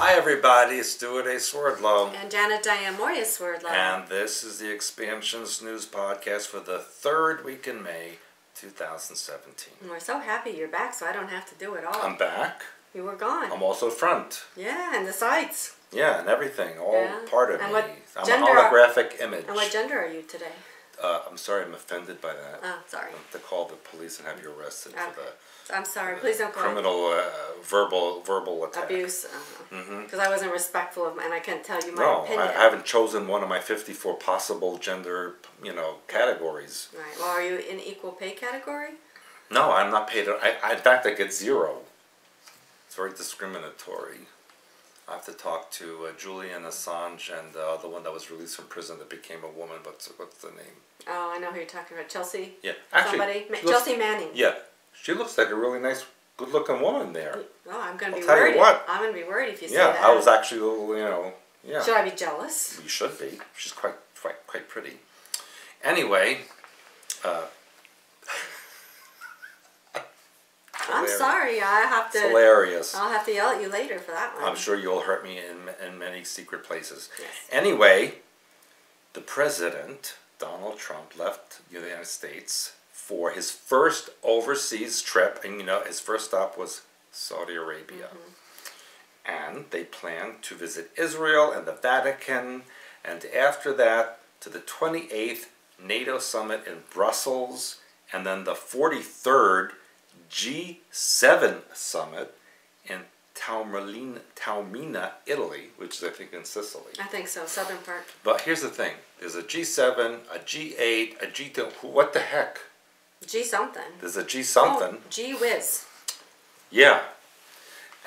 Hi everybody, it's Stewart and Swerdlow. And Janet Swerdlow. And this is the Expansions News Podcast for the third week in May, 2017. And we're so happy you're back, so I don't have to do it all. I'm back. You were gone. I'm also front. Yeah, and the sides. Yeah, and everything, all part of and me. I'm a holographic image. And what gender are you today? I'm sorry, I'm offended by that. Oh, sorry. I have to call the police and have you arrested for the... I'm sorry, please don't call criminal verbal attack. Abuse. Because I wasn't respectful of, and I can't tell you my opinion. No, I haven't chosen one of my 54 possible gender, categories. Right. Well, are you in equal pay category? No, I'm not paid. In fact, I get 0. It's very discriminatory. I have to talk to Julian Assange and the other one that was released from prison that became a woman. What's the name? Oh, I know who you're talking about. Chelsea? Yeah. Actually, somebody? Chelsea Manning. Yeah. She looks like a really nice, good-looking woman there. Oh, I'm going to be tell worried. You what. I'm going to be worried if you say that. Yeah, I was actually a little, yeah. Should I be jealous? You should be. She's quite pretty. Anyway, I'm sorry. I have to. It's hilarious. I'll have to yell at you later for that one. I'm sure you'll hurt me in many secret places. Yes. Anyway, the president, Donald Trump, left the United States for his first overseas trip, and his first stop was Saudi Arabia. And they plan to visit Israel and the Vatican, and after that to the 28th NATO summit in Brussels, and then the 43rd G7 summit in Taormina, Italy, which is I think in Sicily. I think so, southern part. But here's the thing: there's a G7, a G8, a G2. What the heck? G something. There's a G something. Oh, G whiz. Yeah.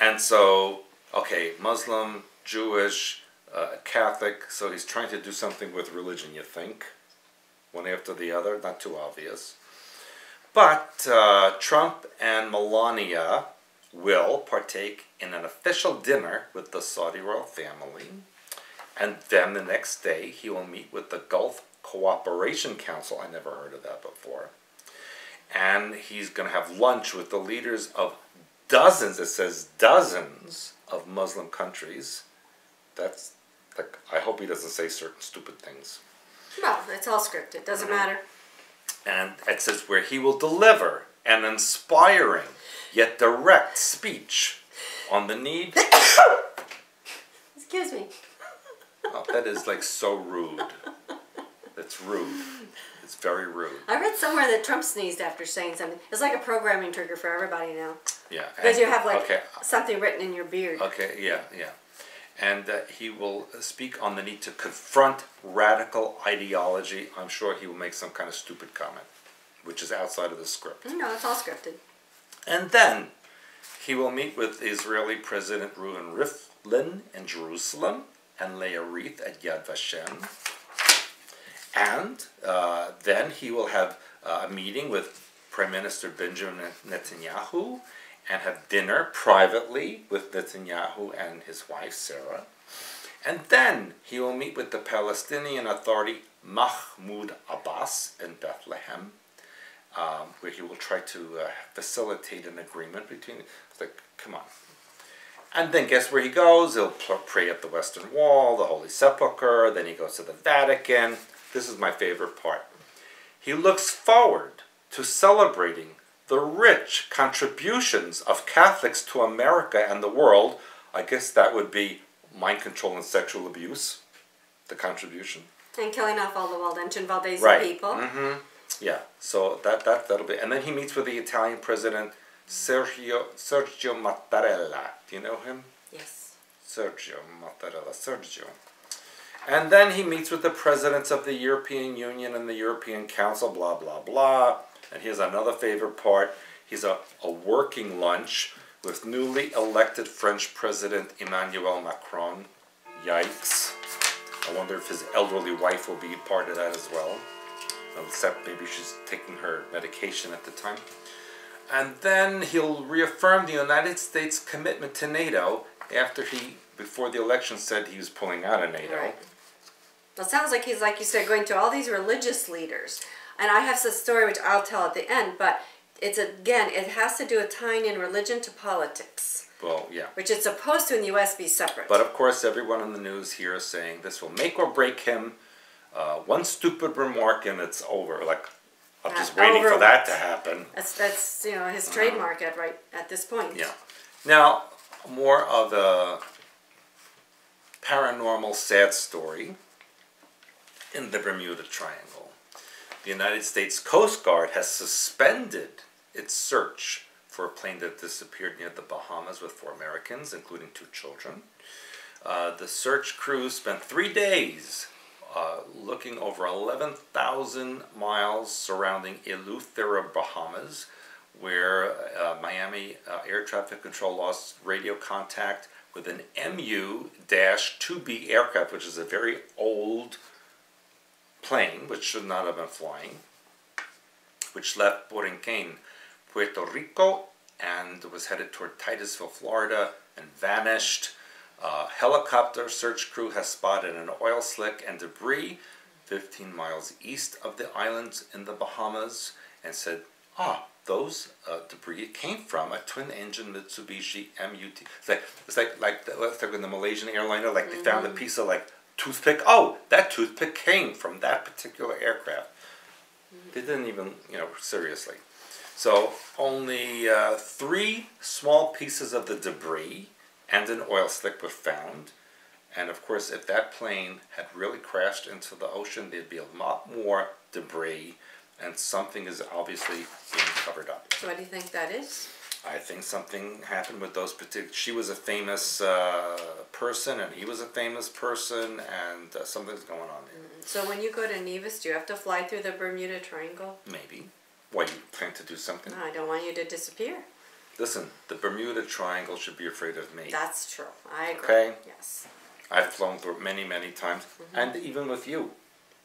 And so, okay, Muslim, Jewish, Catholic. So he's trying to do something with religion. You think, one after the other, not too obvious. But Trump and Melania will partake in an official dinner with the Saudi royal family. And then the next day, he will meet with the Gulf Cooperation Council. I never heard of that before. And he's going to have lunch with the leaders of dozens, it says dozens, of Muslim countries. That's, like, I hope he doesn't say certain stupid things. Well, it's all scripted. It doesn't matter. And it says where he will deliver an inspiring yet direct speech on the need... Excuse me. Oh, that is like so rude. That's rude. It's very rude. I read somewhere that Trump sneezed after saying something. It's like a programming trigger for everybody now. Yeah. Because you have something written in your beard. Okay, yeah. And he will speak on the need to confront radical ideology. I'm sure he will make some kind of stupid comment, which is outside of the script. No, it's all scripted. And then he will meet with Israeli President Reuven Rivlin in Jerusalem and lay a wreath at Yad Vashem. And then he will have a meeting with Prime Minister Benjamin Netanyahu and have dinner privately with Netanyahu and his wife Sarah. And then he will meet with the Palestinian Authority Mahmoud Abbas in Bethlehem, where he will try to facilitate an agreement between... It's like, come on. And then guess where he goes? He'll pray at the Western Wall, the Holy Sepulchre, then he goes to the Vatican. This is my favorite part. He looks forward to celebrating the rich contributions of Catholics to America and the world. I guess that would be mind control and sexual abuse, the contribution. And killing off all the Waldensian Valdez people. Yeah, so that'll be... And then he meets with the Italian president, Sergio Mattarella. Do you know him? Yes. Sergio Mattarella. And then he meets with the presidents of the European Union and the European Council, blah, blah, blah. And here's another favorite part. He's a working lunch with newly elected French President Emmanuel Macron. Yikes. I wonder if his elderly wife will be part of that as well. Except maybe she's taking her medication at the time. And then he'll reaffirm the United States' commitment to NATO after he, before the election, said he was pulling out of NATO. Right. Well, it sounds like he's, like you said, going to all these religious leaders. And I have some story which I'll tell at the end, but it's, again, it has to do with tying in religion to politics. Well, yeah. Which it's supposed to in the U.S. be separate. But of course, everyone in the news here is saying this will make or break him. One stupid remark and it's over. Like, I'm just waiting for that to happen. That's you know, his trademark at this point. Yeah. Now, more of a paranormal sad story in the Bermuda Triangle. The United States Coast Guard has suspended its search for a plane that disappeared near the Bahamas with 4 Americans, including 2 children. The search crew spent 3 days looking over 11,000 miles surrounding Eleuthera, Bahamas, where Miami Air Traffic Control lost radio contact with an MU-2B aircraft, which is a very old plane, which should not have been flying, which left Borinquen, Puerto Rico, and was headed toward Titusville, Florida, and vanished. Helicopter search crew has spotted an oil slick and debris 15 miles east of the island in the Bahamas, and said, those debris came from a twin-engine Mitsubishi MUT. It's like in the Malaysian airliner, like they found a piece of like toothpick. Oh, that toothpick came from that particular aircraft. They didn't even, seriously. So only 3 small pieces of the debris and an oil slick were found. And of course, if that plane had really crashed into the ocean, there'd be a lot more debris, and something is obviously being covered up. So what do you think that is? I think something happened with those particular... She was a famous person, and he was a famous person, and something's going on there. So when you go to Nevis, do you have to fly through the Bermuda Triangle? Maybe. Why, you plan to do something? No, I don't want you to disappear. Listen, the Bermuda Triangle should be afraid of me. That's true. I agree. Okay? Yes. I've flown through it many, many times, and even with you.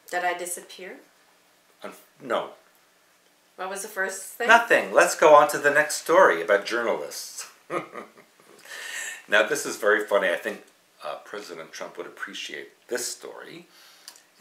Did I disappear? No. What was the first thing? Nothing. Let's go on to the next story about journalists. Now, this is very funny. I think President Trump would appreciate this story.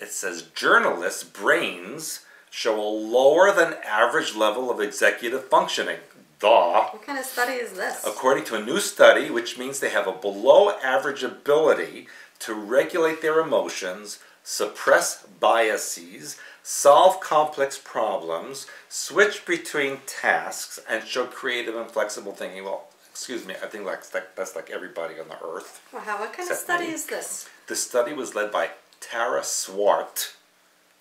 It says, journalists' brains show a lower than average level of executive functioning. Duh. What kind of study is this? According to a new study, which means they have a below average ability to regulate their emotions, suppress biases, solve complex problems, switch between tasks, and show creative and flexible thinking. Well, excuse me, I think that's like everybody on the earth. Wow, what kind of study is this? The study was led by Tara Swart,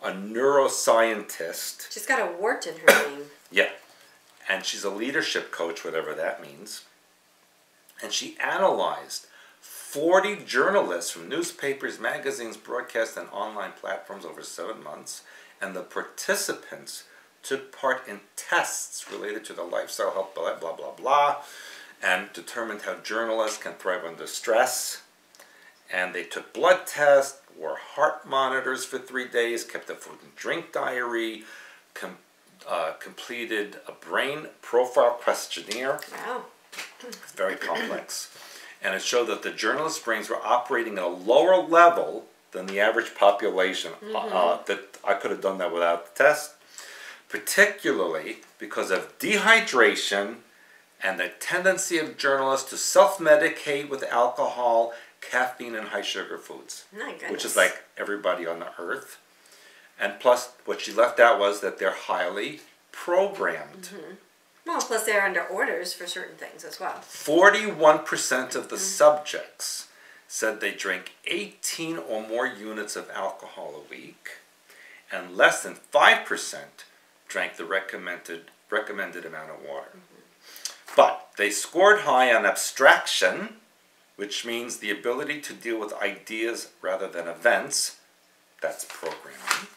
a neuroscientist. She's got a wart in her name. Yeah. And she's a leadership coach, whatever that means. And she analyzed 40 journalists from newspapers, magazines, broadcast, and online platforms over 7 months. And the participants took part in tests related to the lifestyle, health, blah, blah, blah, blah, and determined how journalists can thrive under stress. And they took blood tests, wore heart monitors for 3 days, kept a food and drink diary, completed a brain profile questionnaire. Wow. It's very complex. And it showed that the journalists' brains were operating at a lower level than the average population. That I could have done that without the test. Particularly because of dehydration and the tendency of journalists to self-medicate with alcohol, caffeine, and high-sugar foods. My goodness. Which is like everybody on the earth. And plus, what she left out was that they're highly programmed. Well, plus they're under orders for certain things as well. 41% of the subjects said they drank 18 or more units of alcohol a week, and less than 5% drank the recommended amount of water. But they scored high on abstraction, which means the ability to deal with ideas rather than events. That's programming.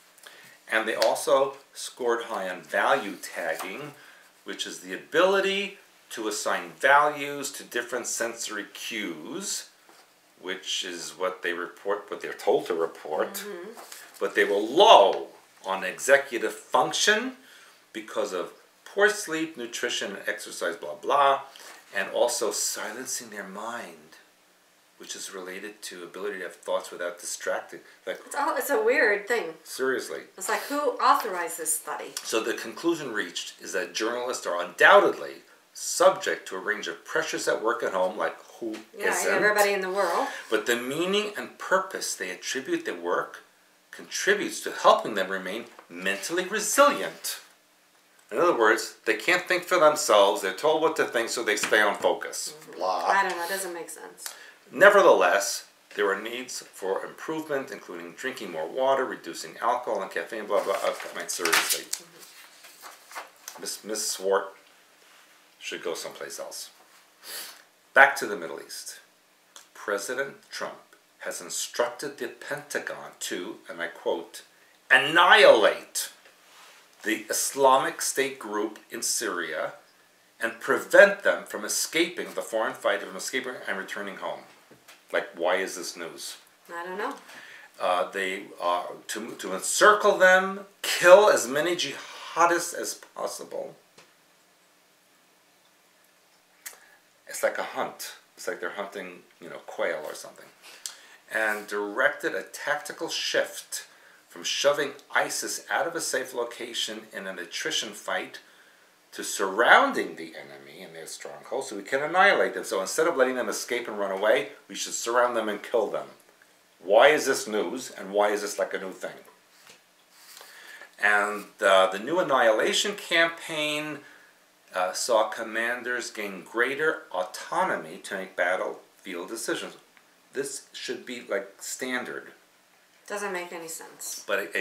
And they also scored high on value tagging, which is the ability to assign values to different sensory cues, which is what they report, what they're told to report. But they were low on executive function because of poor sleep, nutrition, and exercise, blah, blah, and also silencing their mind, which is related to ability to have thoughts without distracting. Like, It's a weird thing. Seriously. It's like, who authorized this study? So the conclusion reached is that journalists are undoubtedly subject to a range of pressures at work at home, like who isn't? Everybody in the world. But the meaning and purpose they attribute their work contributes to helping them remain mentally resilient. In other words, they can't think for themselves. They're told what to think, so they stay on focus. Blah. I don't know. It doesn't make sense. Nevertheless, there are needs for improvement, including drinking more water, reducing alcohol and caffeine, blah, blah. I mean, seriously. Miss Swart should go someplace else. Back to the Middle East. President Trump has instructed the Pentagon to, and I quote, annihilate the Islamic State group in Syria and prevent them from escaping the foreign fight, from escaping and returning home. Like, why is this news? I don't know. They to encircle them, kill as many jihadists as possible. It's like a hunt. It's like they're hunting, quail or something. And directed a tactical shift from shoving ISIS out of a safe location in an attrition fight to surrounding the enemy in their stronghold so we can annihilate them. So instead of letting them escape and run away, we should surround them and kill them. Why is this news, and why is this like a new thing? And the new annihilation campaign saw commanders gain greater autonomy to make battlefield decisions. This should be like standard. Doesn't make any sense. But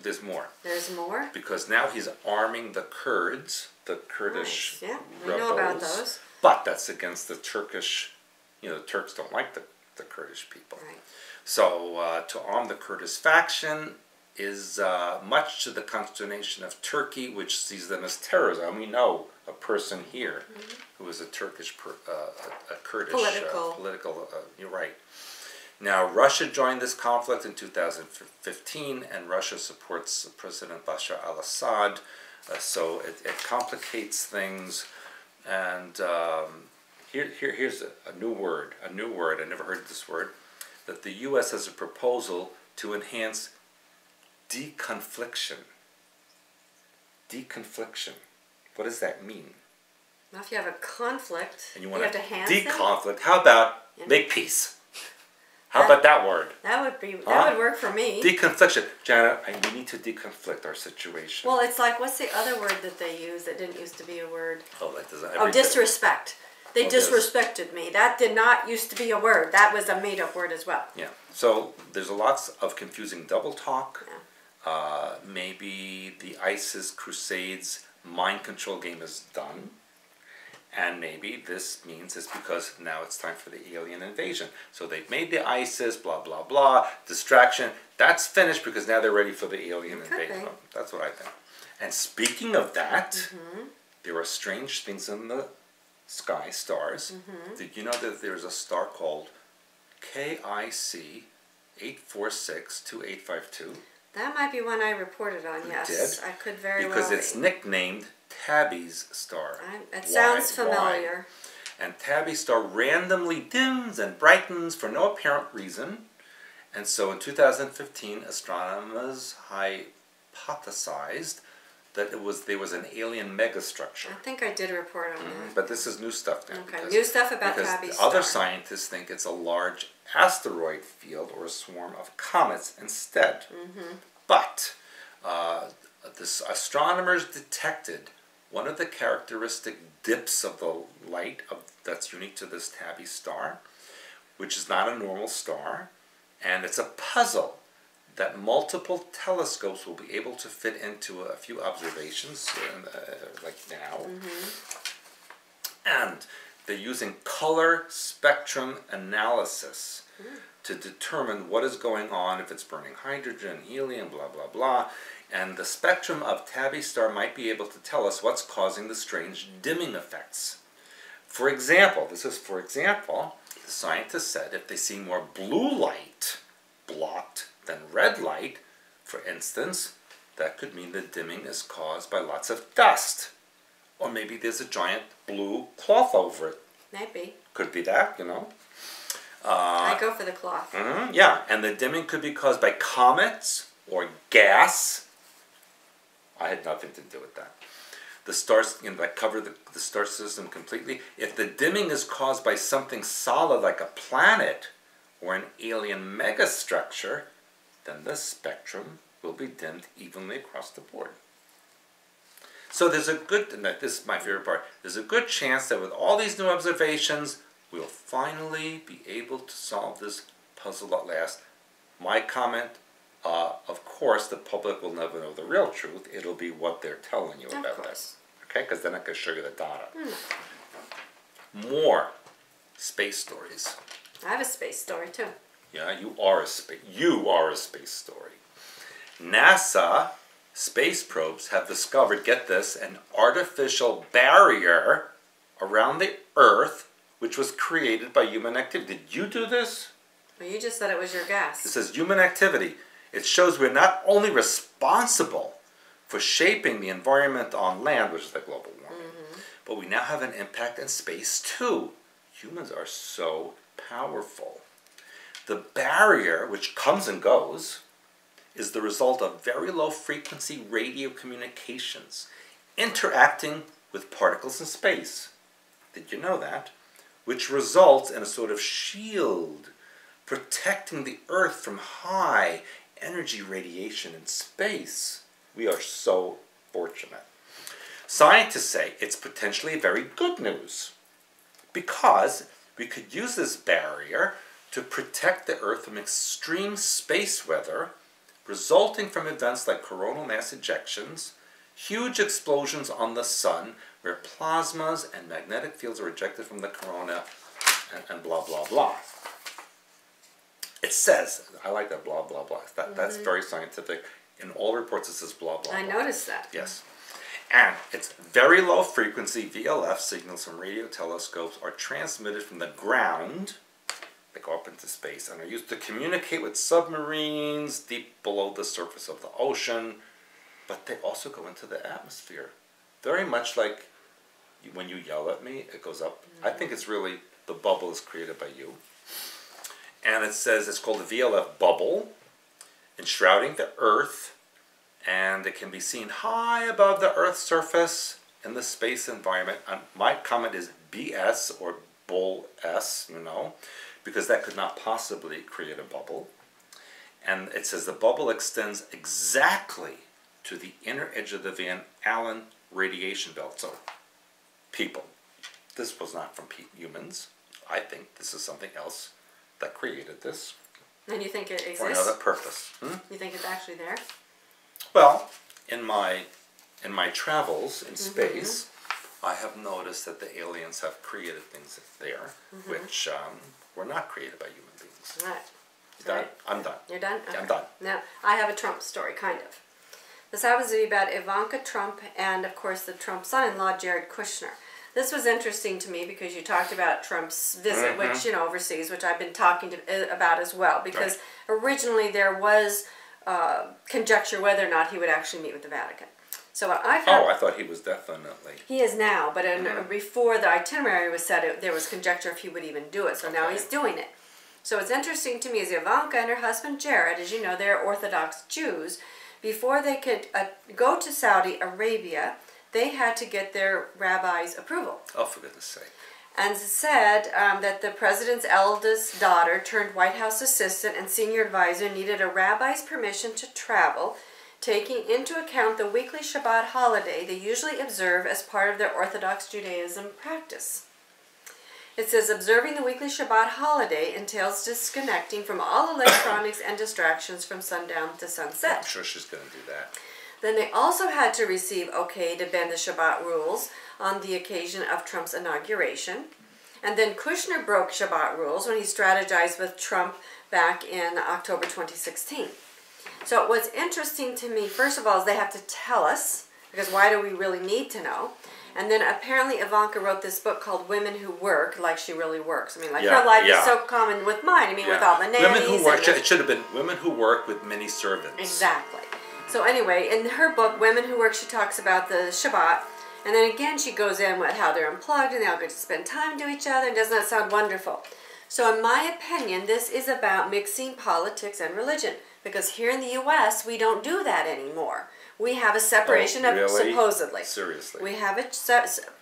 there's more. There's more? Because now he's arming the Kurds, the Kurdish rebels. We know about those. But that's against the Turkish, the Turks don't like the Kurdish people. Right. So to arm the Kurdish faction is much to the consternation of Turkey, which sees them as terrorists. And we know a person here who is a Turkish, a Kurdish political. You're right. Now, Russia joined this conflict in 2015, and Russia supports President Bashar al-Assad, so it complicates things. And here's a new word, I never heard this word, that the U.S. has a proposal to enhance deconfliction. Deconfliction. What does that mean? Well, if you have a conflict, and you have to enhance it? Deconflict. How about make peace? How about that word? That would work for me. Deconfliction. Janet, we need to deconflict our situation. Well, it's like, what's the other word that they use that didn't used to be a word? Disrespect. They disrespected me. That did not used to be a word. That was a made-up word as well. Yeah. So there's lots of confusing double talk. Yeah. Maybe the ISIS Crusades mind control game is done. And maybe this means it's because now it's time for the alien invasion. So they've made the ISIS, blah, blah, blah, distraction. That's finished because now they're ready for the alien invasion. Oh, that's what I think. And speaking of that, there are strange things in the sky, stars. Did you know that there's a star called KIC 8462852? That might be one I reported on, yes. I could very well because it's nicknamed Tabby's star. It sounds familiar. Why? And Tabby's star randomly dims and brightens for no apparent reason. And so in 2015, astronomers hypothesized that there was an alien megastructure. I think I did report on that. But this is new stuff now. Okay, new stuff about Tabby's star. Other scientists think it's a large asteroid field or a swarm of comets instead. But the astronomers detected one of the characteristic dips of the light that's unique to this Tabby star, which is not a normal star, and it's a puzzle that multiple telescopes will be able to fit into a few observations, like now. And they're using color spectrum analysis to determine what is going on, if it's burning hydrogen, helium, blah, blah, blah. And the spectrum of Tabby star might be able to tell us what's causing the strange dimming effects. For example, the scientists said if they see more blue light blocked than red light, for instance, that could mean the dimming is caused by lots of dust. Or maybe there's a giant blue cloth over it. Maybe. Could be that, I go for the cloth. Yeah, and the dimming could be caused by comets or gas. I had nothing to do with that. the stars, that cover the star system completely. If the dimming is caused by something solid like a planet or an alien megastructure, then the spectrum will be dimmed evenly across the board. So there's a good, and this is my favorite part, there's a good chance that with all these new observations, we'll finally be able to solve this puzzle at last. My comment, of course, the public will never know the real truth. It'll be what they're telling you about this. Okay, because then I can show you the data. More space stories. I have a space story too. Yeah, you are a space story. NASA space probes have discovered, get this, an artificial barrier around the Earth, which was created by human activity. Did you do this? Well, you just said it was your guess. It says human activity. It shows we're not only responsible for shaping the environment on land, which is the global warming, but we now have an impact in space too. Humans are so powerful. The barrier, which comes and goes, is the result of very low frequency radio communications interacting with particles in space. Did you know that? Which results in a sort of shield protecting the Earth from high energy radiation in space. We are so fortunate. Scientists say it's potentially very good news because we could use this barrier to protect the Earth from extreme space weather resulting from events like coronal mass ejections, huge explosions on the sun where plasmas and magnetic fields are ejected from the corona, and blah, blah, blah. It says, I like that blah, blah, blah. That's very scientific. In all reports it says blah, blah, blah. I noticed that. Yes. And it's very low frequency VLF signals from radio telescopes are transmitted from the ground. They go up into space and are used to communicate with submarines deep below the surface of the ocean. But they also go into the atmosphere. Very much like when you yell at me, it goes up. I think it's really, the bubble is created by you. And it says it's called the VLF bubble, enshrouding the Earth, and it can be seen high above the Earth's surface in the space environment. My comment is BS or bull S, because that could not possibly create a bubble. And it says the bubble extends exactly to the inner edge of the Van Allen radiation belt. So, people, this was not from humans. I think this is something else that created this. And you think it exists? For another purpose. You think it's actually there? Well, in my travels in space, I have noticed that the aliens have created things there which were not created by human beings. All right. You done? I'm done. You're done? Okay. I'm done. Now, I have a Trump story, kind of. This happens to be about Ivanka Trump and, of course, the Trump son-in-law, Jared Kushner. This was interesting to me because you talked about Trump's visit, which, overseas, which I've been talking about as well. Because originally there was conjecture whether or not he would actually meet with the Vatican. So what I found... Oh, I thought he was definitely... He is now, but before the itinerary was set, there was conjecture if he would even do it. So now he's doing it. So what's interesting to me is Ivanka and her husband Jared, as you know, they're Orthodox Jews. Before they could go to Saudi Arabia, they had to get their rabbi's approval. Oh, for goodness sake. And said that the president's eldest daughter turned White House assistant and senior advisor needed a rabbi's permission to travel, taking into account the weekly Shabbat holiday they usually observe as part of their Orthodox Judaism practice. It says, observing the weekly Shabbat holiday entails disconnecting from all electronics and distractions from sundown to sunset. I'm sure she's going to do that. Then they also had to receive okay to bend the Shabbat rules on the occasion of Trump's inauguration. And then Kushner broke Shabbat rules when he strategized with Trump back in October 2016. So what's interesting to me, first of all, is they have to tell us, because why do we really need to know? And then apparently Ivanka wrote this book called Women Who Work Like She Really Works. I mean, like her life is so common with mine. I mean, with all the nannies. Women Who Work, it should have been Women Who Work with Many Servants. Exactly. So anyway, in her book, Women Who Work, she talks about the Shabbat. And then again, she goes in with how they're unplugged and they all get to spend time to each other. And doesn't that sound wonderful? So in my opinion, this is about mixing politics and religion. Because here in the U.S., we don't do that anymore. we have a separation of, really? supposedly. Seriously? We have it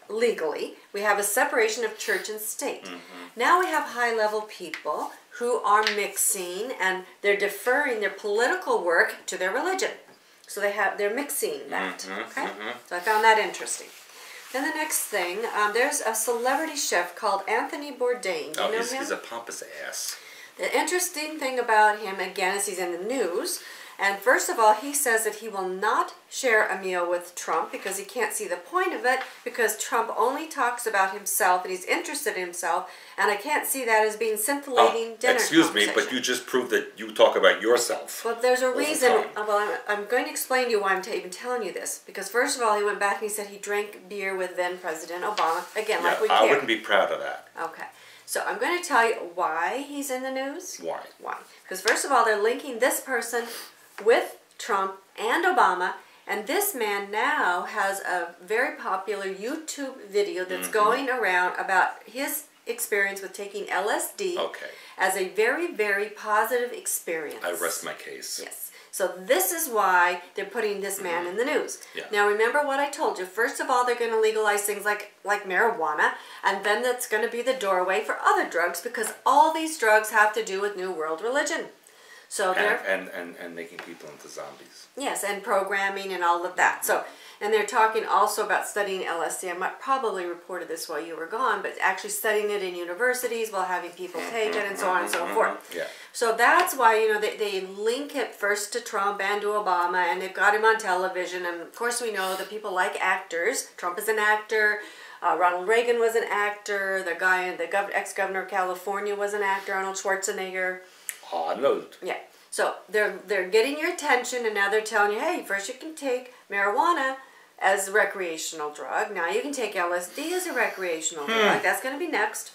legally. We have a separation of church and state. Now we have high-level people who are mixing, and they're deferring their political work to their religion. So they're mixing that. Okay? So I found that interesting. Then the next thing, there's a celebrity chef called Anthony Bourdain. Do you know him? He's a pompous ass. The interesting thing about him, again, is he's in the news. And first of all, he says that he will not share a meal with Trump because he can't see the point of it, because Trump only talks about himself and he's interested in himself, and I can't see that as being scintillating dinner Excuse me, but you just proved that you talk about yourself. Well, there's a reason. Well, I'm going to explain to you why I'm even telling you this. Because first of all, he went back and he said he drank beer with then President Obama. Again, like we care. I wouldn't be proud of that. Okay. So I'm going to tell you why he's in the news. Why? Why? Because first of all, they're linking this person with Trump and Obama, and this man now has a very popular YouTube video that's going around about his experience with taking LSD as a very, very positive experience. I rest my case. Yes. So this is why they're putting this man in the news. Now remember what I told you. First of all, they're going to legalize things like marijuana, and then that's going to be the doorway for other drugs, because all these drugs have to do with New World religion. So and making people into zombies. Yes, and programming and all of that. So, and they're talking also about studying LSD. I might probably reported this while you were gone, but actually studying it in universities while having people take it and so on and so forth. Yeah. So that's why, you know, they link it first to Trump and to Obama, and they've got him on television. And of course we know that people like actors. Trump is an actor. Ronald Reagan was an actor. The guy, the ex-governor of California was an actor, Arnold Schwarzenegger. Arnold. Yeah. So they're getting your attention, and now they're telling you, hey, first you can take marijuana as a recreational drug. Now you can take LSD as a recreational drug. That's going to be next.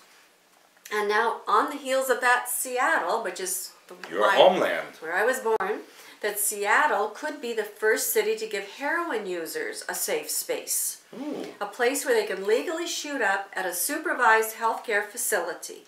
And now on the heels of that, Seattle, which is your homeland, where I was born, that Seattle could be the first city to give heroin users a safe space. A place where they can legally shoot up at a supervised healthcare facility,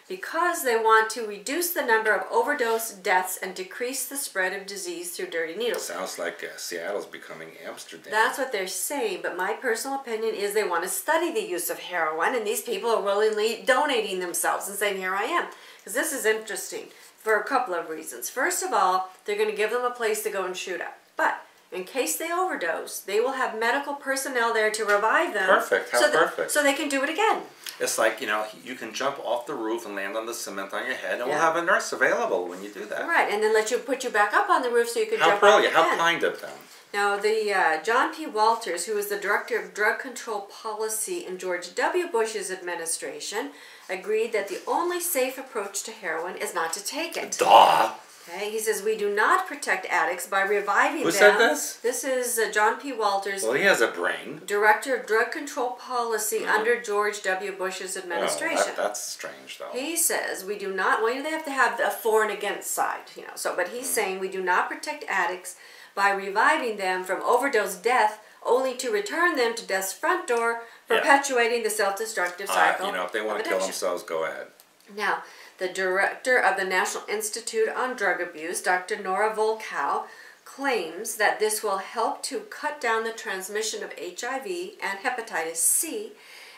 because they want to reduce the number of overdose deaths and decrease the spread of disease through dirty needles. Sounds like Seattle's becoming Amsterdam. That's what they're saying, but my personal opinion is they want to study the use of heroin, and these people are willingly donating themselves and saying, here I am. Because this is interesting for a couple of reasons. First of all, they're going to give them a place to go and shoot up. But in case they overdose, they will have medical personnel there to revive them. Perfect. How perfect. So they can do it again. It's like, you know, you can jump off the roof and land on the cement on your head, and we'll have a nurse available when you do that. Right, and then put you back up on the roof so you can jump off brilliant. again. How kind of them. Now, the John P. Walters, who was the director of drug control policy in George W. Bush's administration, agreed that the only safe approach to heroin is not to take it. Duh! Okay, he says, we do not protect addicts by reviving them. Who said this? This is John P. Walters. Well, he has a brain. Director of Drug Control Policy under George W. Bush's administration. Oh, that's strange, though. He says, we do not, well, they have to have a for and against side, you know. So, but he's saying we do not protect addicts by reviving them from overdose death, only to return them to death's front door, perpetuating the self-destructive cycle. You know, if they want to kill themselves, go ahead. Now, the director of the National Institute on Drug Abuse, Dr. Nora Volkow, claims that this will help to cut down the transmission of HIV and hepatitis C,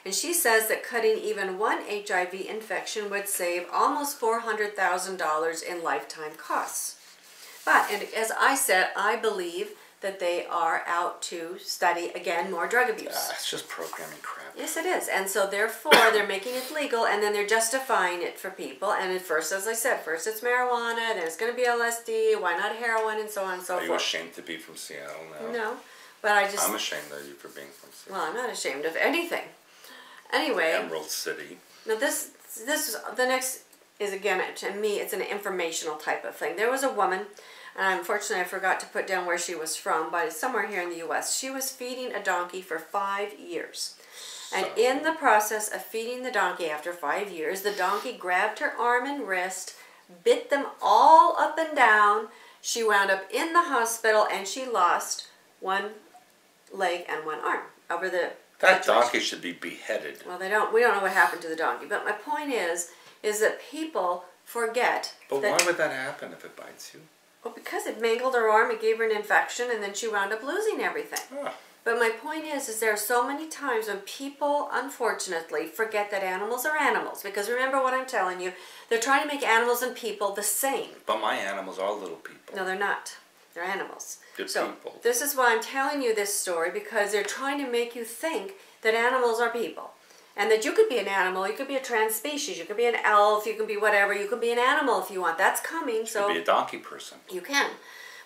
and she says that cutting even one HIV infection would save almost $400,000 in lifetime costs. But, and as I said, I believe that they are out to study, again, more drug abuse. It's just programming crap. Yes, it is. And so, therefore, they're making it legal, and then they're justifying it for people. And at first, as I said, first it's marijuana, then it's going to be LSD, why not heroin, and so on and so forth. Are you ashamed to be from Seattle now? No, but I just... I'm ashamed of you for being from Seattle. Well, I'm not ashamed of anything. Anyway... Emerald City. Now, this is, the next is, again, to me, it's an informational type of thing. There was a woman... And unfortunately, I forgot to put down where she was from, but it's somewhere here in the U.S. She was feeding a donkey for 5 years. And in the process of feeding the donkey after 5 years, the donkey grabbed her arm and wrist, bit them all up and down. She wound up in the hospital, and she lost one leg and one arm over the... That donkey should be beheaded. Well, we don't know what happened to the donkey. But my point is that people forget... But why would that happen if it bites you? Well, because it mangled her arm, it gave her an infection, and then she wound up losing everything. Huh. But my point is there are so many times when people, unfortunately, forget that animals are animals. Because remember what I'm telling you, they're trying to make animals and people the same. But my animals are little people. No, they're not. They're animals. Good so people. This is why I'm telling you this story, because they're trying to make you think that animals are people. And that you could be an animal, you could be a trans species, you could be an elf, you can be whatever, you can be an animal if you want. That's coming. You could be a donkey person. You can.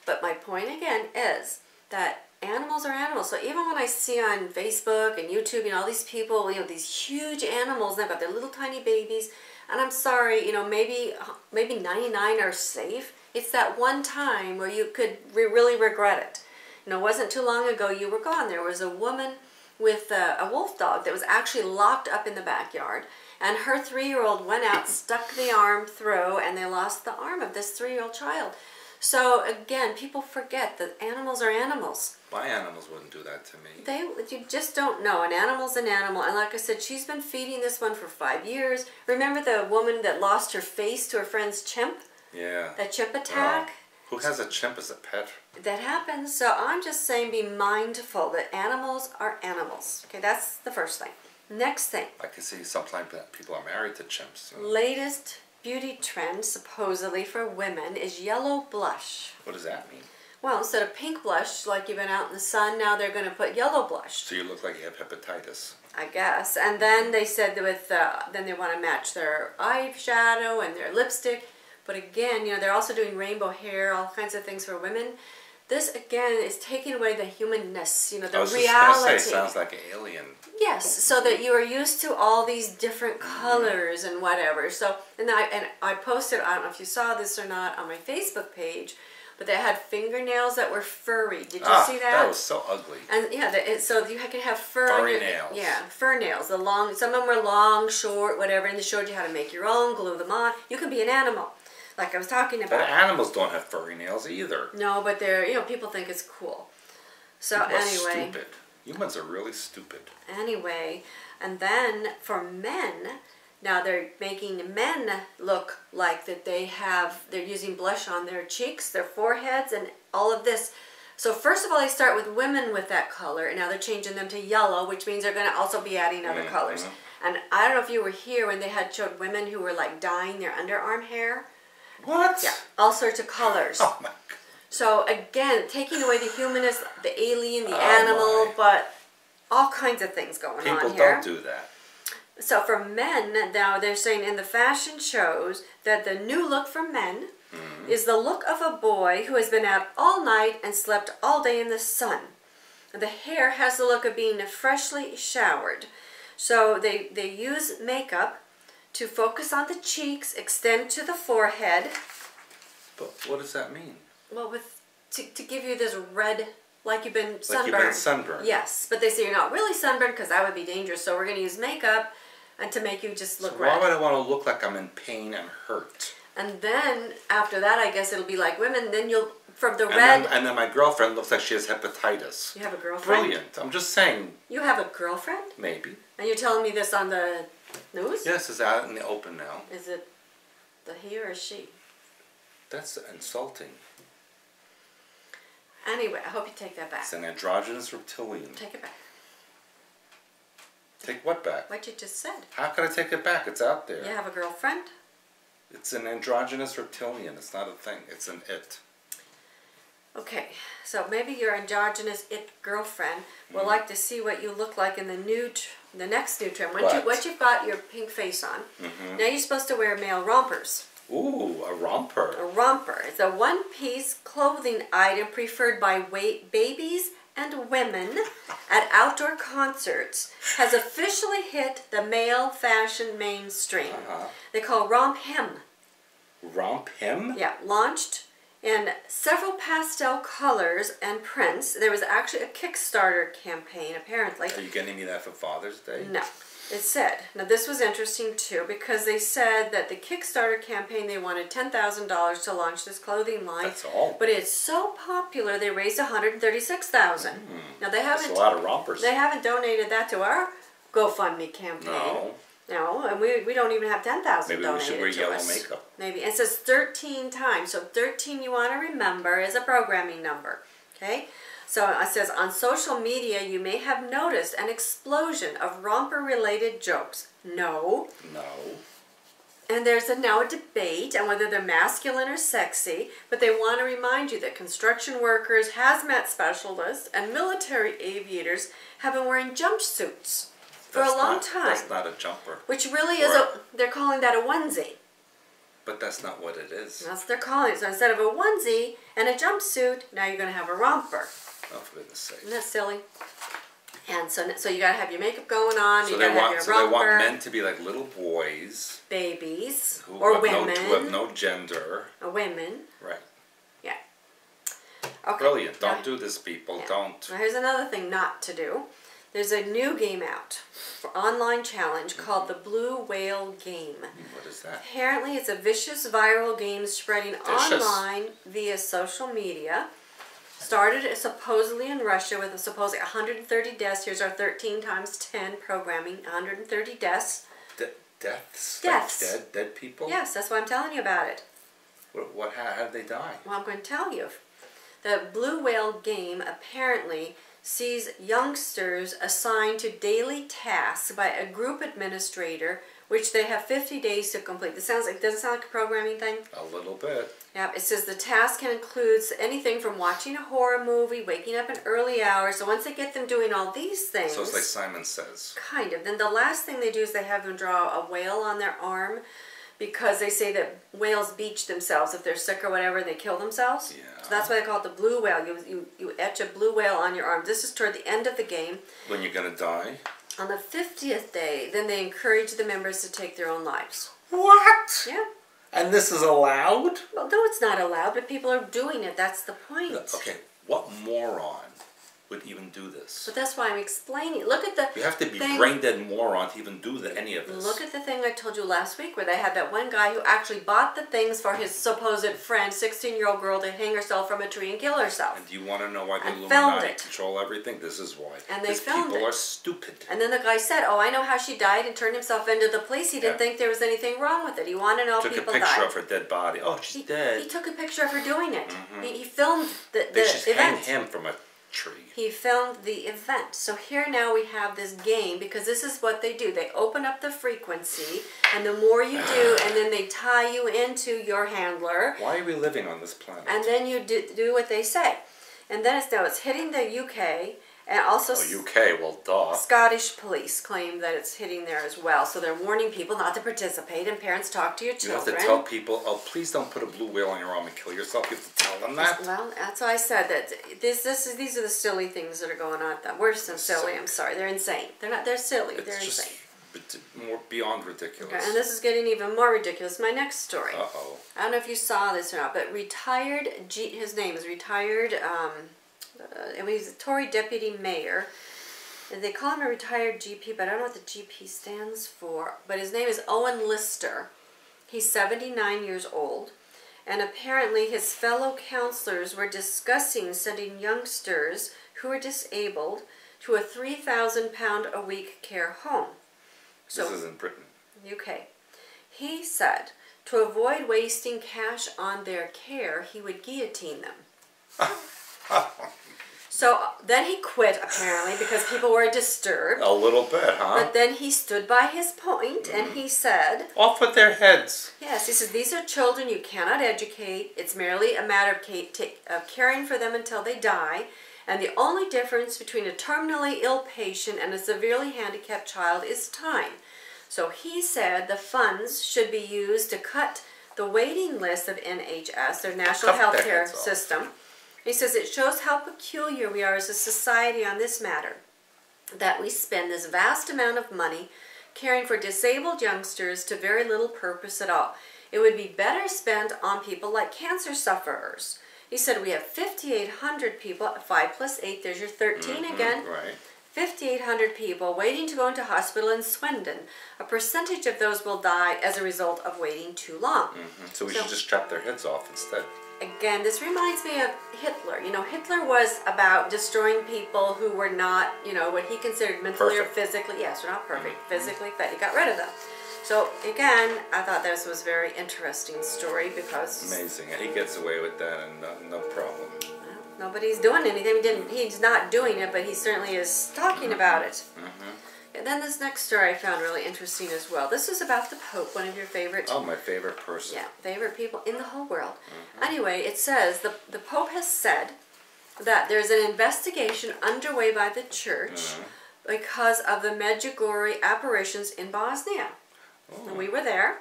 But my point again is that animals are animals. So even when I see on Facebook and YouTube, all these people, these huge animals, and they've got their little tiny babies, and I'm sorry, maybe 99 are safe. It's that one time where you could really regret it. It wasn't too long ago you were gone. There was a woman with a wolf dog that was actually locked up in the backyard, and her 3-year-old went out, stuck the arm through, and they lost the arm of this 3-year-old child. So again, people forget that animals are animals. My animals wouldn't do that to me. You just don't know. An animal's an animal. And like I said, she's been feeding this one for 5 years. Remember the woman that lost her face to her friend's chimp? Yeah. That chimp attack? Who has a chimp as a pet? That happens. So I'm just saying be mindful that animals are animals. Okay, that's the first thing. Next thing. I can see sometimes that people are married to chimps. Latest beauty trend, supposedly for women, is yellow blush. What does that mean? Well, instead of pink blush, like you've been out in the sun, now they're going to put yellow blush. So you look like you have hepatitis. I guess. And then they said that then they want to match their eyeshadow and their lipstick. But again, they're also doing rainbow hair, all kinds of things for women. This, again, is taking away the humanness, the reality. I was just going to say, sounds like an alien. Yes, so that you are used to all these different colors and whatever. So, and I posted, I don't know if you saw this or not, on my Facebook page, but they had fingernails that were furry. Did you see that? That was so ugly. And yeah, so you can have fur furry on your nails. Yeah, fur nails. Some of them were long, short, whatever, and they showed you how to make your own, glue them on. You can be an animal, like I was talking about. But animals don't have furry nails either. No, but they're, people think it's cool. So People anyway. are stupid. Humans are really stupid. Anyway, and then for men, now they're making men look like that they're using blush on their cheeks, their foreheads, and all of this. So first of all, they start with women with that color, and now they're changing them to yellow, which means they're going to also be adding other colors. And I don't know if you were here when they had showed women who were like dyeing their underarm hair. What? Yeah, all sorts of colors. Oh my God. So again, taking away the humanist, the alien, the animal, but all kinds of things going on here. People don't do that. So for men, now they're saying in the fashion shows that the new look for men is the look of a boy who has been out all night and slept all day in the sun. The hair has the look of being freshly showered. So they use makeup to focus on the cheeks, extend to the forehead. But what does that mean? Well, to give you this red, like you've been sunburned. Like you've been sunburned. Yes, but they say you're not really sunburned because that would be dangerous. So we're going to use makeup and to make you just look red. Why would I want to look like I'm in pain and hurt? And then after that, I guess it'll be like women. Then you'll from the red. And then my girlfriend looks like she has hepatitis. You have a girlfriend? Brilliant. I'm just saying. You have a girlfriend? Maybe. And you're telling me this on the news? Yes, it's out in the open now. Is it the he or she? That's insulting. Anyway, I hope you take that back. It's an androgynous reptilian. Take it back. Take what back? What you just said. How could I take it back? It's out there. You have a girlfriend? It's an androgynous reptilian. It's not a thing. It's an it. Okay, so maybe your androgynous it girlfriend will like to see what you look like in the next new trend. Once you've got your pink face on, now you're supposed to wear male rompers. Ooh, a romper. A romper. It's a one-piece clothing item preferred by babies and women at outdoor concerts. Has officially hit the male fashion mainstream. They call romp him. Romp him? Yeah, launched in several pastel colors and prints. There was actually a Kickstarter campaign, apparently. Are you getting me that for Father's Day? No. It said, now this was interesting too, because they said that the Kickstarter campaign, they wanted $10,000 to launch this clothing line. That's all. But it's so popular, they raised $136,000. Now they haven't. That's a lot of rompers. They haven't donated that to our GoFundMe campaign. No. No, and we don't even have 10,000 Maybe we should wear donated to yellow us. makeup. Maybe. It says 13 times. So 13 you want to remember is a programming number. Okay? So it says, on social media you may have noticed an explosion of romper-related jokes. No. No. And there's now a debate on whether they're masculine or sexy, but they want to remind you that construction workers, hazmat specialists, and military aviators have been wearing jumpsuits for a long time. That's not a jumper. Which really is they're calling that a onesie. But that's not what it is. That's what they're calling it. So instead of a onesie and a jumpsuit, now you're going to have a romper. Oh, for goodness sake. Isn't that silly? And so you got to have your makeup going on, So you they got to have want, your so romper. they want men to be like little boys. Babies. Who Or have women. who have no gender. Women. Right. Yeah. Okay. Brilliant. Now, Don't do this, people. yeah. Don't. Now here's another thing not to do. There's a new game out for online challenge called the Blue Whale Game. What is that? Apparently it's a vicious viral game spreading online via social media. Started supposedly in Russia with supposedly 130 deaths. Here's our 13 times 10 programming. 130 deaths. Deaths? Deaths. Like dead people? Yes, that's why I'm telling you about it. How did they die? Well, I'm going to tell you. The Blue Whale Game apparently sees youngsters assigned to daily tasks by a group administrator, which they have 50 days to complete. This doesn't sound like a programming thing? A little bit. Yeah, it says the task can include anything from watching a horror movie, waking up in early hours. So once they get them doing all these things... So it's like Simon Says. Kind of. Then the last thing they do is they have them draw a whale on their arm because they say that whales beach themselves if they're sick or whatever, they kill themselves. Yeah. So that's why they call it the blue whale. You etch a blue whale on your arm. This is toward the end of the game. When you're going to die? On the 50th day, then they encourage the members to take their own lives. What? Yeah. And this is allowed? Well, no, it's not allowed, but people are doing it. That's the point. Okay, what moron would even do this? But that's why I'm explaining. Look at the You have to be thing. brain dead moron to even do any of this. Look at the thing I told you last week where they had that one guy who actually bought the things for his supposed friend, 16-year-old girl, to hang herself from a tree and kill herself. And do you want to know why the And Illuminati filmed it. control everything? This is why. And they These filmed people it. are stupid. And then the guy said, oh, I know how she died, and turned himself into the police. He didn't think there was anything wrong with it. He wanted to know Took people a picture died. of her dead body. Oh, she's dead. He took a picture of her doing it. Mm-hmm. He filmed the They should hang event. him from a tree. He filmed the event. So here now we have this game, because this is what they do. They open up the frequency, and the more you do, and then they tie you into your handler. Why are we living on this planet? And then you do what they say. And then it's hitting the UK, and also UK, well, duh. Scottish police claim that it's hitting there as well. So they're warning people not to participate, and parents talk to your You children. have to tell people, oh, please don't put a blue whale on your arm and kill yourself. You have to tell them that. Well, that's why I said that these are the silly things that are going on. Worse than silly, I'm sorry. They're insane. They're not. They're silly. It's They're just insane. more beyond ridiculous. Okay, and this is getting even more ridiculous. My next story. Uh-oh. I don't know if you saw this or not, but his name is retired, he's a Tory deputy mayor. And they call him a retired GP, but I don't know what the GP stands for. But his name is Owen Lister. He's 79 years old. And apparently his fellow councillors were discussing sending youngsters who are disabled to a £3,000 a week care home. This is in Britain. UK. He said to avoid wasting cash on their care, he would guillotine them. So then he quit, apparently, because people were disturbed. A little bit, huh? But then he stood by his point, and he said... Off with their heads. Yes, he says, these are children you cannot educate. It's merely a matter of caring for them until they die. And the only difference between a terminally ill patient and a severely handicapped child is time. So he said the funds should be used to cut the waiting list of NHS, their national health care system. He says it shows how peculiar we are as a society on this matter, that we spend this vast amount of money caring for disabled youngsters to very little purpose at all. It would be better spent on people like cancer sufferers. He said we have 5,800 people, 5 plus 8, there's your 13 again. Right. 5,800 people waiting to go into hospital in Swindon. A percentage of those will die as a result of waiting too long. So we should just chop their heads off instead. Again, this reminds me of Hitler. You know, Hitler was about destroying people who were not, you know, what he considered mentally or physically. Yes, they're not perfect. Physically fit. He got rid of them. So again, I thought this was a very interesting story because amazing, and he gets away with that and no problem. Well, nobody's doing anything. He's not doing it, but he certainly is talking about it. And then this next story I found really interesting as well. This is about the Pope, one of your favorite. Oh, my favorite person. Yeah, favorite people in the whole world. Anyway, it says the Pope has said that there's an investigation underway by the Church because of the Medjugorje apparitions in Bosnia. And we were there.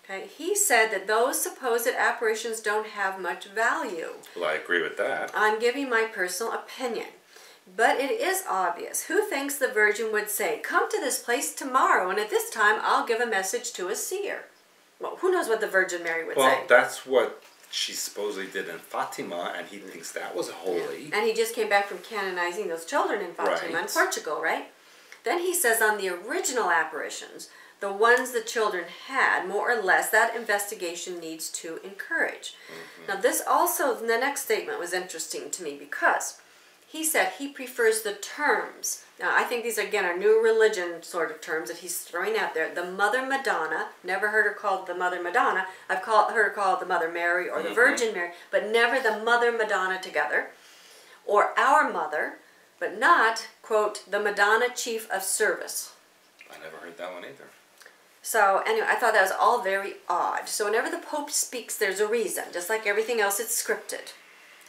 Okay, he said that those supposed apparitions don't have much value. Well, I agree with that. I'm giving my personal opinion. But it is obvious. Who thinks the Virgin would say, come to this place tomorrow, and at this time I'll give a message to a seer? Well, who knows what the Virgin Mary would say? Well, that's what she supposedly did in Fatima, and he thinks that was holy. Yeah. And he just came back from canonizing those children in Fatima in Portugal, right? Then he says on the original apparitions, the ones the children had, more or less, that investigation needs to encourage. Now this also, the next statement was interesting to me because he said he prefers the terms. Now, I think these, again, are new religion sort of terms that he's throwing out there. The Mother Madonna, never heard her called the Mother Madonna. I've heard her called the Mother Mary or the Virgin Mary, but never the Mother Madonna together. Or Our Mother, but not, quote, the Madonna Chief of Service. I never heard that one either. So, anyway, I thought that was all very odd. So whenever the Pope speaks, there's a reason. Just like everything else, it's scripted.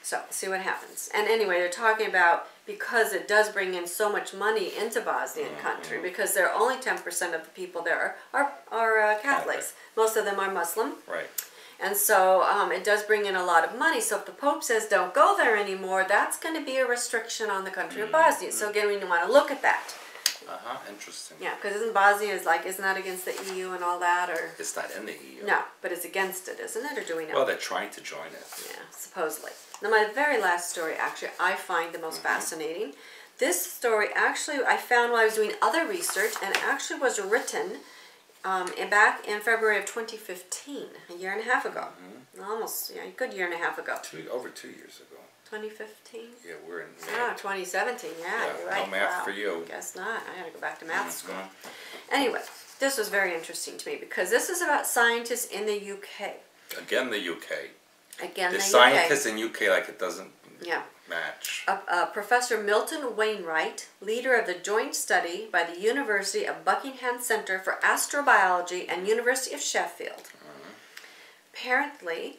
So, see what happens. And anyway, they're talking about, because it does bring in so much money into Bosnian country, because they're only 10% of the people there are Catholics. Most of them are Muslim. Right. And so it does bring in a lot of money. So if the Pope says don't go there anymore, that's going to be a restriction on the country of Bosnia. So again, we want to look at that. Interesting. Yeah, because isn't Bosnia, isn't that against the EU and all that? Or it's not in the EU. No, but it's against it, isn't it? Or do we know? Well, they're trying to join it. Yeah, supposedly. Now, my very last story, actually, I find the most fascinating. This story, actually, I found while I was doing other research, and actually was written back in February of 2015, a year and a half ago. Almost, a good year and a half ago. Over 2 years ago. 2015? Yeah, we're in May. Oh, 2017, yeah, you're right. No math for you. Guess not. I had to go back to math school. Anyway, this was very interesting to me because this is about scientists in the UK. Again, the UK. Again, the UK. Scientists in UK, like it doesn't match. Professor Milton Wainwright, leader of the joint study by the University of Buckingham Centre for Astrobiology and University of Sheffield, apparently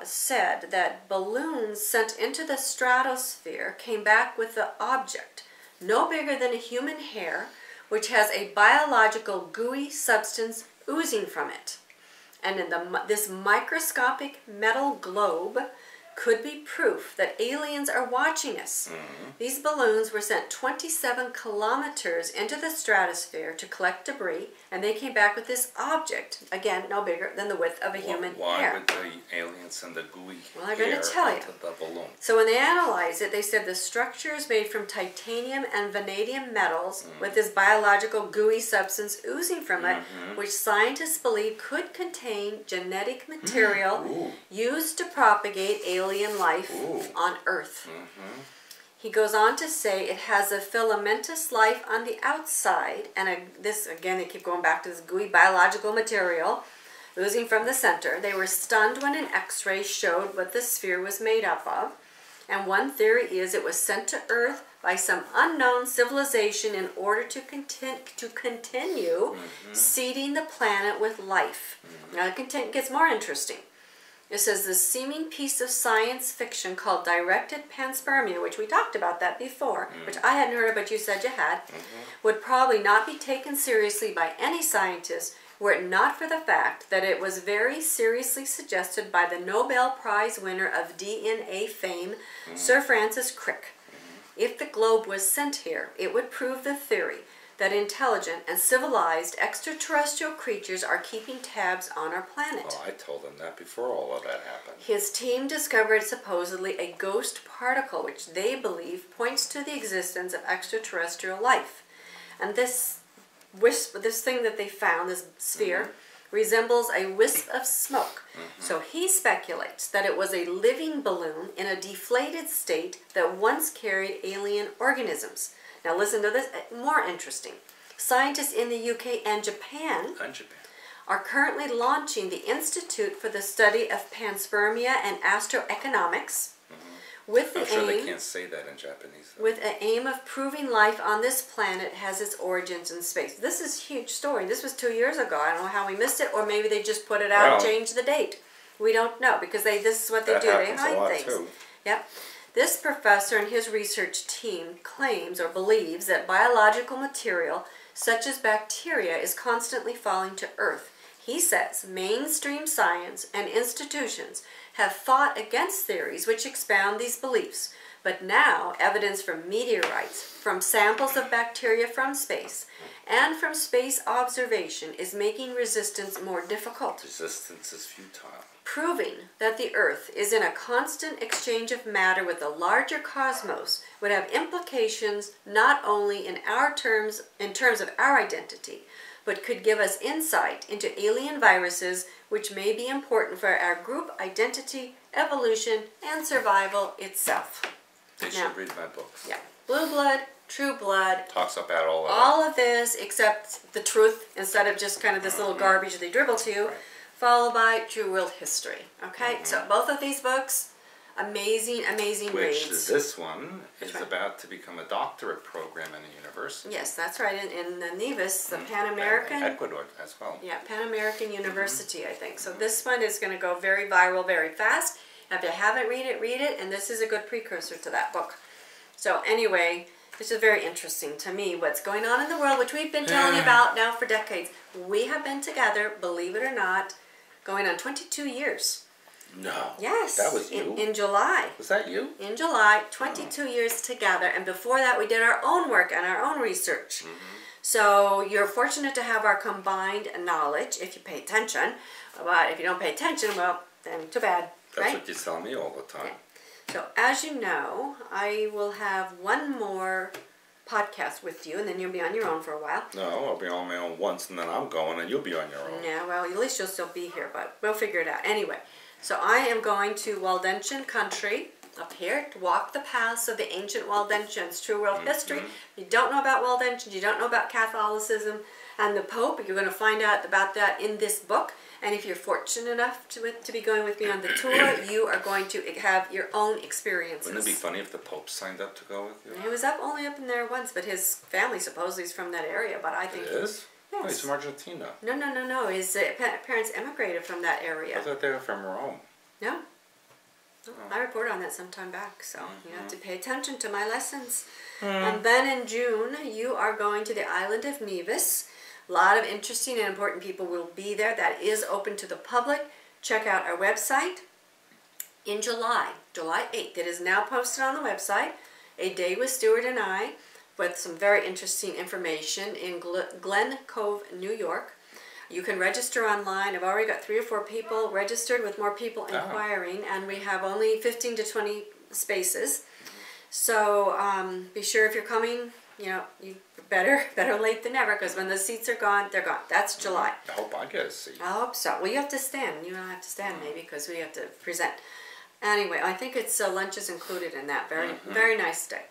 said that balloons sent into the stratosphere came back with an object no bigger than a human hair, which has a biological gooey substance oozing from it. And in this microscopic metal globe could be proof that aliens are watching us. These balloons were sent 27 kilometers into the stratosphere to collect debris, and they came back with this object, again, no bigger than the width of a human hair. Why would the aliens send the gooey well, I'm going to tell you. The balloon? So when they analyzed it, they said the structure is made from titanium and vanadium metals with this biological gooey substance oozing from it, which scientists believe could contain genetic material used to propagate alien life on Earth. He goes on to say it has a filamentous life on the outside, and this, again, they keep going back to this gooey biological material oozing from the center. They were stunned when an X-ray showed what the sphere was made up of, and one theory is it was sent to Earth by some unknown civilization in order to continue seeding the planet with life. Now the content gets more interesting. It says the seeming piece of science fiction called directed panspermia, which we talked about that before, which I hadn't heard of, but you said you had, would probably not be taken seriously by any scientist were it not for the fact that it was very seriously suggested by the Nobel Prize winner of DNA fame, Sir Francis Crick. If the globe was sent here, it would prove the theory that intelligent and civilized extraterrestrial creatures are keeping tabs on our planet. Oh, I told them that before all of that happened. His team discovered supposedly a ghost particle, which they believe points to the existence of extraterrestrial life. And this thing that they found, this sphere, resembles a wisp of smoke. So he speculates that it was a living balloon in a deflated state that once carried alien organisms. Now listen to this, more interesting. Scientists in the UK and Japan are currently launching the Institute for the Study of Panspermia and Astroeconomics with the I'm sure they aim, can't say that in Japanese. Though. with an aim of proving life on this planet has its origins in space. This is a huge story. This was 2 years ago. I don't know how we missed it, or maybe they just put it out and changed the date. We don't know, because this is what they do. They hide things. Too. Yep. This professor and his research team claims or believes that biological material such as bacteria is constantly falling to Earth. He says mainstream science and institutions have fought against theories which expound these beliefs, but now evidence from meteorites, from samples of bacteria from space, and from space observation is making resistance more difficult. Resistance is futile. Proving that the Earth is in a constant exchange of matter with the larger cosmos would have implications not only in terms of our identity, but could give us insight into alien viruses which may be important for our group identity, evolution, and survival itself. They should read my books. Yeah. Blue Blood, True Blood. Talks about all of all of this except the truth instead of just kind of this little garbage they dribble to you. Right. Followed by True World History. Okay, so both of these books, amazing reads. Which this one is about to become a doctorate program in a university. Yes, that's right. In the Nevis, the Pan American. Ecuador as well. Yeah, Pan American University, I think. So this one is going to go very viral, very fast. If you haven't read it, and this is a good precursor to that book. So anyway, this is very interesting to me, what's going on in the world, which we've been telling you about now for decades. We have been together, believe it or not, going on 22 years. No. Yes. That was you? In July. Was that you? In July, 22 years together. And before that, we did our own work and our own research. So you're fortunate to have our combined knowledge if you pay attention. But if you don't pay attention, well, then too bad. That's right? what you tell me all the time. Yeah. So as you know, I will have one more podcast with you, and then you'll be on your own for a while. No, I'll be on my own once, and then I'm going, and you'll be on your own. Yeah, well, at least you'll still be here, but we'll figure it out. Anyway, so I am going to Waldensian country up here to walk the paths of the ancient Waldensians, True World History. If you don't know about Waldensians, you don't know about Catholicism and the Pope, you're going to find out about that in this book. And if you're fortunate enough to be going with me on the tour, you are going to have your own experiences. Wouldn't it be funny if the Pope signed up to go with you? He was only up in there once, but his family supposedly is from that area. But I think it is? Yes. Oh, he's from Argentina. No. His parents immigrated from that area. I thought they were from Rome. No. I reported on that some time back, so you have to pay attention to my lessons. And then in June, you are going to the island of Nevis. A lot of interesting and important people will be there. That is open to the public. Check out our website. In July 8th, it is now posted on the website, A Day with Stewart and I, with some very interesting information in Glen Cove, New York. You can register online. I've already got 3 or 4 people registered with more people inquiring, and we have only 15 to 20 spaces. So be sure if you're coming, you better late than never, because when the seats are gone, they're gone. That's July. I hope I get a seat. I hope so. Well, you have to stand. You don't have to stand maybe, because we have to present. Anyway, I think it's lunch is included in that. Very nice day.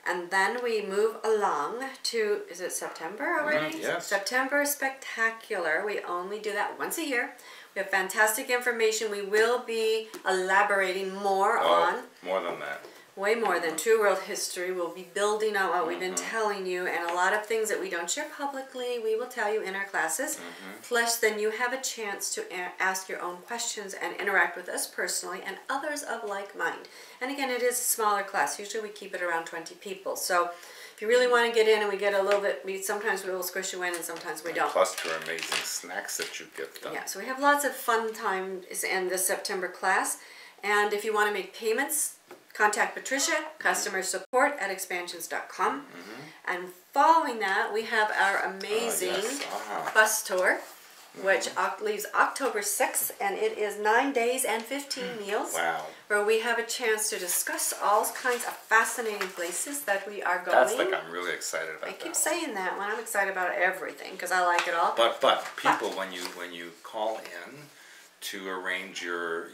And then we move along to, is it September already? Yes. September Spectacular. We only do that once a year. We have fantastic information. We will be elaborating more on. More than that. Way more than True World History. We'll be building on what we've been telling you, and a lot of things that we don't share publicly, we will tell you in our classes. Plus, then you have a chance to ask your own questions and interact with us personally and others of like mind. And again, it is a smaller class. Usually we keep it around 20 people. So if you really want to get in, and we get a little bit, sometimes we will squish you in and sometimes we don't. Plus your amazing snacks that you give them. Yeah, so we have lots of fun times in this September class. And if you want to make payments, contact Patricia, customer support at expansions.com. And following that, we have our amazing bus tour. which leaves October 6th, and it is 9 days and 15 meals. Wow. Where we have a chance to discuss all kinds of fascinating places that we are going. That's like, I'm really excited about that. I keep saying that when I'm excited about everything, because I like it all. But people, when you call in to arrange your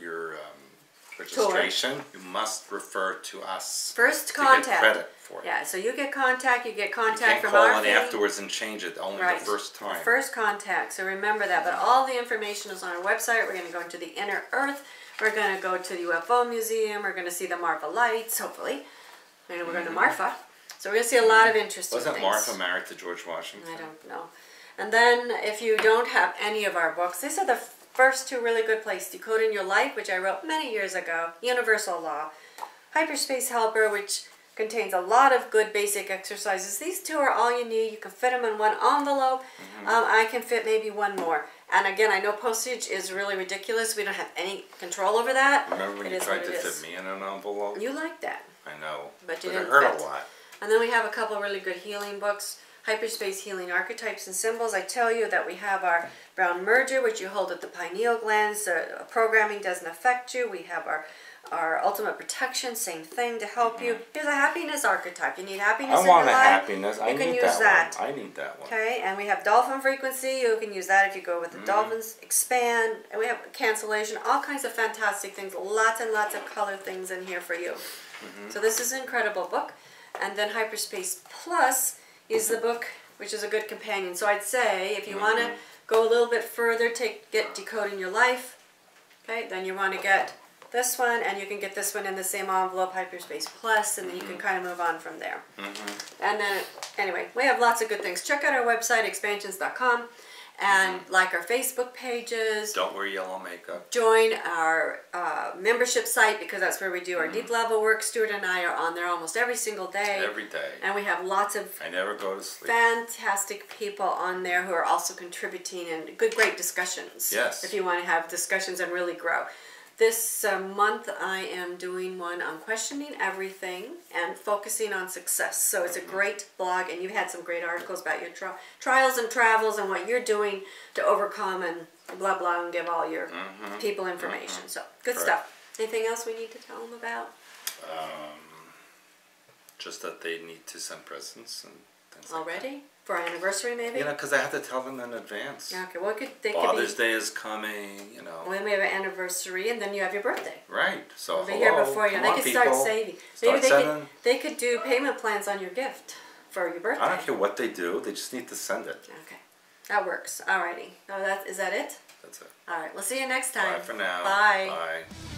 registration, you must refer to us. First to contact. get credit for it. Yeah, so you get contact from our You can't call in fee. afterwards and change it, only Right. the first time. First contact, so remember that. But all the information is on our website. We're going to go into the inner earth. We're going to go to the UFO museum. We're going to see the Marfa lights, hopefully. And we're going to Marfa. So we're going to see a lot of interesting things. Wasn't Martha married to George Washington? I don't know. And then if you don't have any of our books, these are the first two really good places. Decoding Your Life, which I wrote many years ago. Universal Law. Hyperspace Helper, which contains a lot of good basic exercises. These two are all you need. You can fit them in one envelope. I can fit maybe one more. And again, I know postage is really ridiculous. We don't have any control over that. Remember when you tried to fit me in an envelope? You like that. I know. But you it didn't hurt fit. a lot. And then we have a couple of really good healing books. Hyperspace Healing Archetypes and Symbols. I tell you that we have our Brown Merger, which you hold at the pineal glands. Programming doesn't affect you. We have our Ultimate Protection, same thing to help you. Here's a Happiness Archetype. You need happiness in your life. I want a happiness. I need that one. I need that one. Okay, and we have Dolphin Frequency. You can use that if you go with the dolphins. Expand. And we have Cancellation. All kinds of fantastic things. Lots and lots of color things in here for you. So this is an incredible book. And then Hyperspace Plus is the book, which is a good companion. So I'd say if you want to go a little bit further, get Decoding Your Life. Okay, then you want to get this one, and you can get this one in the same envelope, Hyperspace Plus, and then you can kind of move on from there. And then, anyway, we have lots of good things. Check out our website, expansions.com, and like our Facebook pages. Don't wear yellow makeup. Join our membership site, because that's where we do our deep level work. Stuart and I are on there almost every single day. Every day. And we have lots of I never go to sleep. fantastic people on there who are also contributing, and great discussions. Yes. If you want to have discussions and really grow. This month I am doing one on questioning everything and focusing on success. So it's a great blog, and you've had some great articles about your trials and travels and what you're doing to overcome and blah blah, and give all your people information. So good stuff. Anything else we need to tell them about? Just that they need to send presents and things already? Like For our anniversary, maybe? You know, because I have to tell them in advance. Okay, well, Father's Day is coming, you know. Well, then we have an anniversary, and then you have your birthday. Right. So we'll be here before you. They could start saving. Maybe they could do payment plans on your gift for your birthday. I don't care what they do. They just need to send it. Okay, that works. Alrighty. Oh, is that it? That's it. All right. We'll see you next time. Bye for now. Bye. Bye.